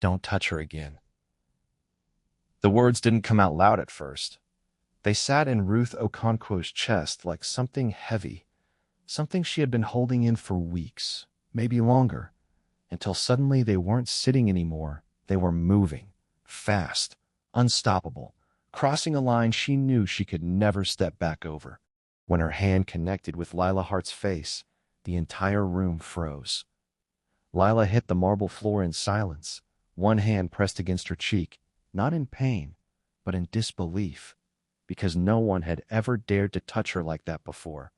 Don't touch her again. The words didn't come out loud at first. They sat in Ruth Okonquo's chest like something heavy, something she had been holding in for weeks, maybe longer, until suddenly they weren't sitting anymore. They were moving, fast, unstoppable, crossing a line she knew she could never step back over. When her hand connected with Lila Hart's face, the entire room froze. Lila hit the marble floor in silence, one hand pressed against her cheek, not in pain, but in disbelief, because no one had ever dared to touch her like that before.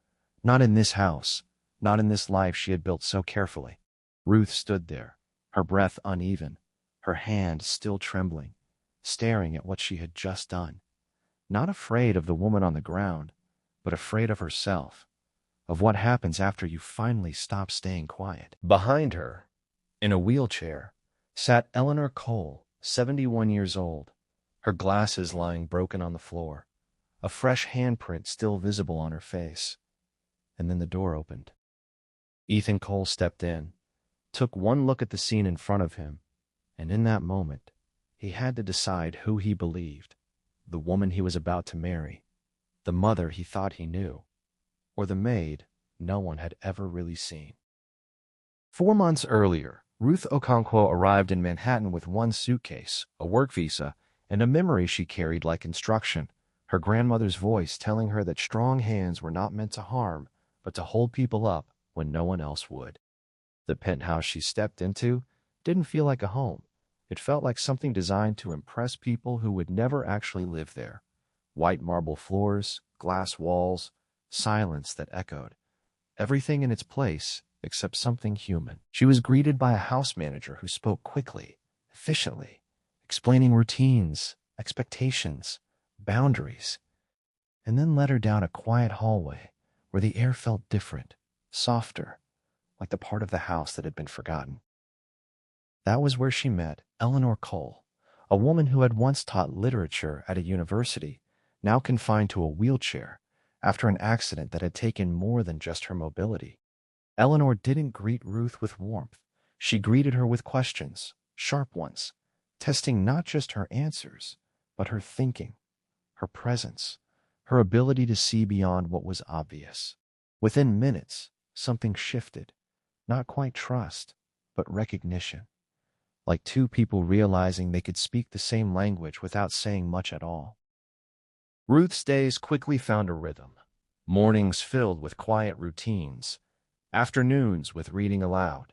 Not in this house, not in this life she had built so carefully. Ruth stood there, her breath uneven, her hand still trembling, staring at what she had just done. Not afraid of the woman on the ground, but afraid of herself, of what happens after you finally stop staying quiet. Behind her, in a wheelchair, sat Eleanor Cole, 71 years old, her glasses lying broken on the floor, a fresh handprint still visible on her face. And then the door opened. Ethan Cole stepped in, took one look at the scene in front of him, and in that moment, he had to decide who he believed, the woman he was about to marry, the mother he thought he knew, or the maid no one had ever really seen. 4 months earlier, Ruth Okonquo arrived in Manhattan with one suitcase, a work visa, and a memory she carried like instruction, her grandmother's voice telling her that strong hands were not meant to harm, but to hold people up when no one else would. The penthouse she stepped into didn't feel like a home. It felt like something designed to impress people who would never actually live there. White marble floors, glass walls, silence that echoed. Everything in its place except something human. She was greeted by a house manager who spoke quickly, efficiently, explaining routines, expectations, boundaries, and then led her down a quiet hallway where the air felt different, softer, like the part of the house that had been forgotten. That was where she met Eleanor Cole, a woman who had once taught literature at a university, now confined to a wheelchair after an accident that had taken more than just her mobility. Eleanor didn't greet Ruth with warmth. She greeted her with questions, sharp ones, testing not just her answers, but her thinking, her presence, her ability to see beyond what was obvious. Within minutes, something shifted. Not quite trust, but recognition. Like two people realizing they could speak the same language without saying much at all. Ruth's days quickly found a rhythm. Mornings filled with quiet routines, afternoons with reading aloud,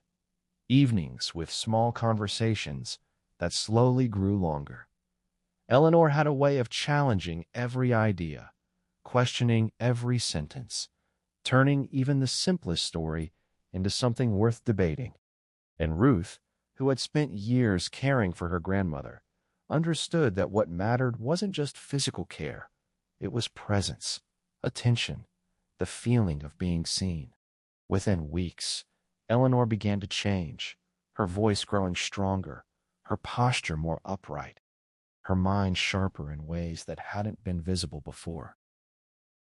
evenings with small conversations that slowly grew longer. Eleanor had a way of challenging every idea, questioning every sentence, turning even the simplest story into something worth debating. And Ruth, who had spent years caring for her grandmother, understood that what mattered wasn't just physical care. It was presence, attention, the feeling of being seen. Within weeks, Eleanor began to change, her voice growing stronger, her posture more upright, her mind sharper in ways that hadn't been visible before.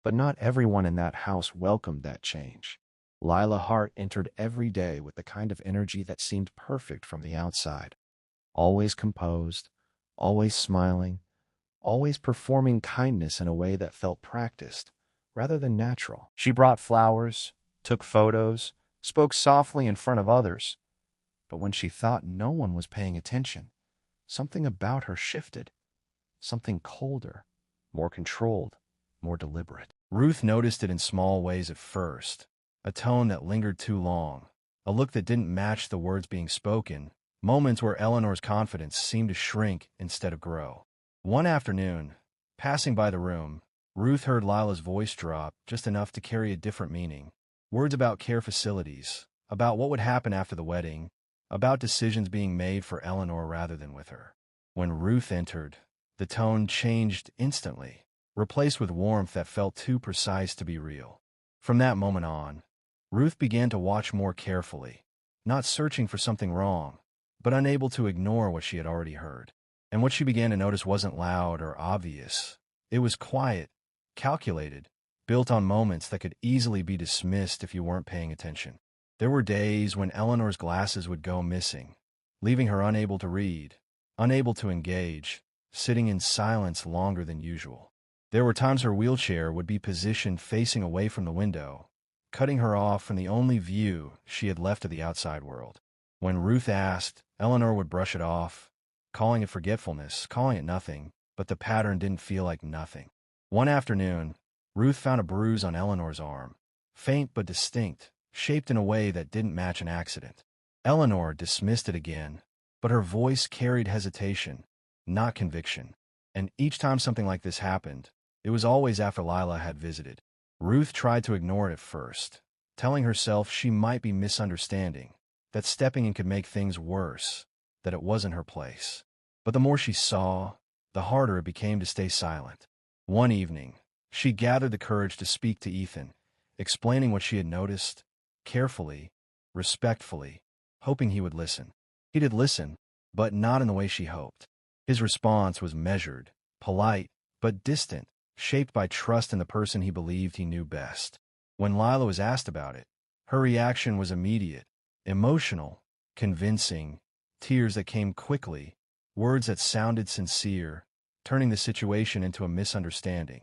But not everyone in that house welcomed that change. Lila Hart entered every day with the kind of energy that seemed perfect from the outside. Always composed, always smiling, always performing kindness in a way that felt practiced, rather than natural. She brought flowers, took photos, spoke softly in front of others. But when she thought no one was paying attention, something about her shifted. Something colder, more controlled, more deliberate. Ruth noticed it in small ways at first. A tone that lingered too long, a look that didn't match the words being spoken, moments where Eleanor's confidence seemed to shrink instead of grow. One afternoon, passing by the room, Ruth heard Lila's voice drop just enough to carry a different meaning. Words about care facilities, about what would happen after the wedding, about decisions being made for Eleanor rather than with her. When Ruth entered, the tone changed instantly, replaced with warmth that felt too precise to be real. From that moment on, Ruth began to watch more carefully, not searching for something wrong, but unable to ignore what she had already heard. And what she began to notice wasn't loud or obvious. It was quiet, calculated, built on moments that could easily be dismissed if you weren't paying attention. There were days when Eleanor's glasses would go missing, leaving her unable to read, unable to engage, sitting in silence longer than usual. There were times her wheelchair would be positioned facing away from the window, cutting her off from the only view she had left of the outside world. When Ruth asked, Eleanor would brush it off, calling it forgetfulness, calling it nothing, but the pattern didn't feel like nothing. One afternoon, Ruth found a bruise on Eleanor's arm, faint but distinct, shaped in a way that didn't match an accident. Eleanor dismissed it again, but her voice carried hesitation, not conviction. And each time something like this happened, it was always after Lila had visited. Ruth tried to ignore it at first, telling herself she might be misunderstanding, that stepping in could make things worse, that it wasn't her place. But the more she saw, the harder it became to stay silent. One evening, she gathered the courage to speak to Ethan, explaining what she had noticed, carefully, respectfully, hoping he would listen. He did listen, but not in the way she hoped. His response was measured, polite, but distant, shaped by trust in the person he believed he knew best. When Lila was asked about it, her reaction was immediate, emotional, convincing, tears that came quickly, words that sounded sincere, turning the situation into a misunderstanding,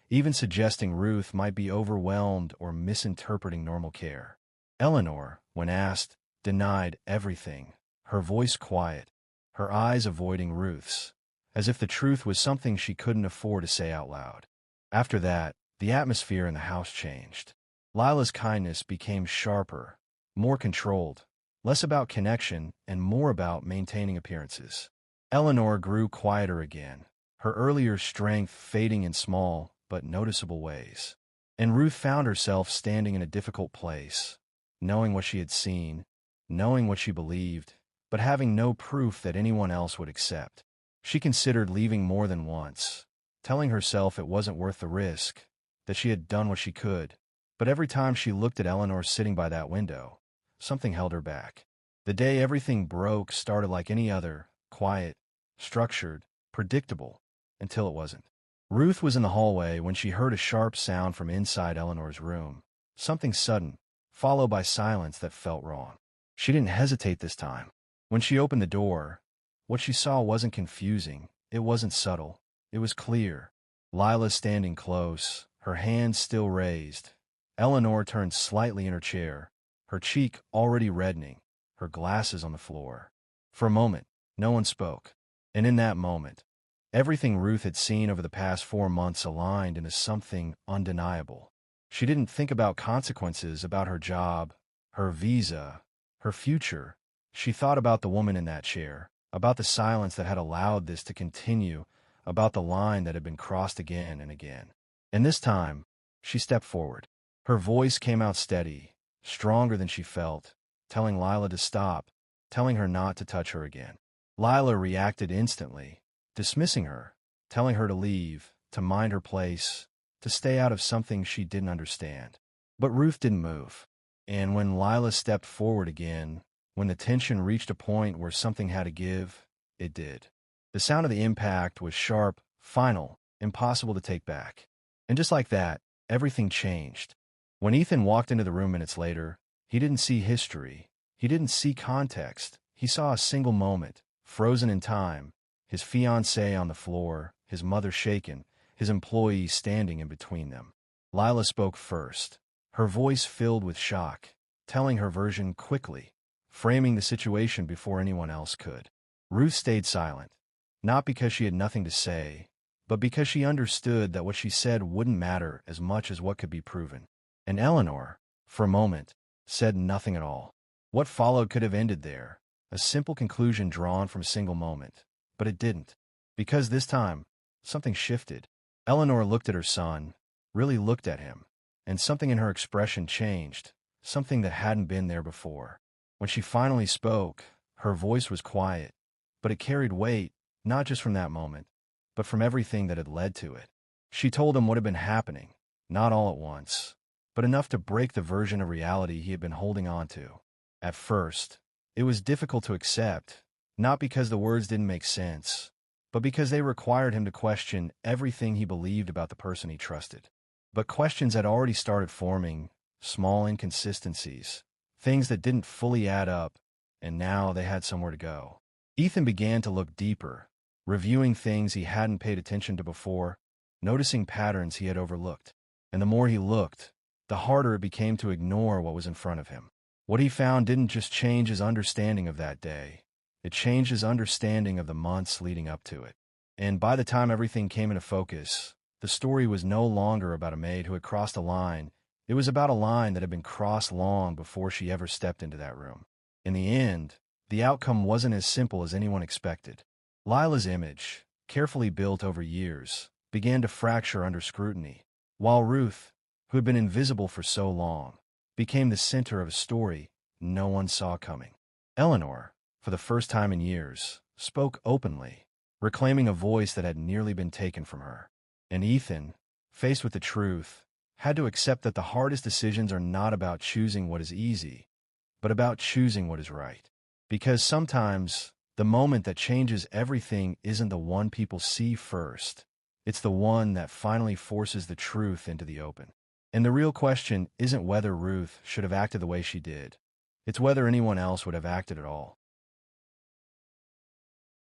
even suggesting Ruth might be overwhelmed or misinterpreting normal care. Eleanor, when asked, denied everything, her voice quiet, her eyes avoiding Ruth's, as if the truth was something she couldn't afford to say out loud. After that, the atmosphere in the house changed. Lila's kindness became sharper, more controlled, less about connection and more about maintaining appearances. Eleanor grew quieter again, her earlier strength fading in small but noticeable ways. And Ruth found herself standing in a difficult place, knowing what she had seen, knowing what she believed, but having no proof that anyone else would accept. She considered leaving more than once, telling herself it wasn't worth the risk, that she had done what she could. But every time she looked at Eleanor sitting by that window, something held her back. The day everything broke started like any other, quiet, structured, predictable, until it wasn't. Ruth was in the hallway when she heard a sharp sound from inside Eleanor's room, something sudden, followed by silence that felt wrong. She didn't hesitate this time. When she opened the door, what she saw wasn't confusing, it wasn't subtle, it was clear. Lila standing close, her hands still raised. Eleanor turned slightly in her chair, her cheek already reddening, her glasses on the floor. For a moment, no one spoke. And in that moment, everything Ruth had seen over the past 4 months aligned into something undeniable. She didn't think about consequences, about her job, her visa, her future. She thought about the woman in that chair, about the silence that had allowed this to continue, about the line that had been crossed again and again. And this time, she stepped forward. Her voice came out steady, stronger than she felt, telling Lila to stop, telling her not to touch her again. Lila reacted instantly, dismissing her, telling her to leave, to mind her place, to stay out of something she didn't understand. But Ruth didn't move. And when Lila stepped forward again, when the tension reached a point where something had to give, it did. The sound of the impact was sharp, final, impossible to take back. And just like that, everything changed. When Ethan walked into the room minutes later, he didn't see history. He didn't see context. He saw a single moment, frozen in time, his fiancée on the floor, his mother shaken, his employee standing in between them. Lila spoke first, her voice filled with shock, telling her version quickly, framing the situation before anyone else could. Ruth stayed silent, not because she had nothing to say, but because she understood that what she said wouldn't matter as much as what could be proven. And Eleanor, for a moment, said nothing at all. What followed could have ended there, a simple conclusion drawn from a single moment. But it didn't. Because this time, something shifted. Eleanor looked at her son, really looked at him, and something in her expression changed, something that hadn't been there before. When she finally spoke, her voice was quiet, but it carried weight, not just from that moment, but from everything that had led to it. She told him what had been happening, not all at once, but enough to break the version of reality he had been holding on to. At first, it was difficult to accept, not because the words didn't make sense, but because they required him to question everything he believed about the person he trusted. But questions had already started forming, small inconsistencies, things that didn't fully add up, and now they had somewhere to go. Ethan began to look deeper, reviewing things he hadn't paid attention to before, noticing patterns he had overlooked. And the more he looked, the harder it became to ignore what was in front of him. What he found didn't just change his understanding of that day, it changed his understanding of the months leading up to it. And by the time everything came into focus, the story was no longer about a maid who had crossed a line. It was about a line that had been crossed long before she ever stepped into that room. In the end, the outcome wasn't as simple as anyone expected. Lila's image, carefully built over years, began to fracture under scrutiny, while Ruth, who had been invisible for so long, became the center of a story no one saw coming. Eleanor, for the first time in years, spoke openly, reclaiming a voice that had nearly been taken from her. And Ethan, faced with the truth, had to accept that the hardest decisions are not about choosing what is easy, but about choosing what is right. Because sometimes, the moment that changes everything isn't the one people see first. It's the one that finally forces the truth into the open. And the real question isn't whether Ruth should have acted the way she did. It's whether anyone else would have acted at all.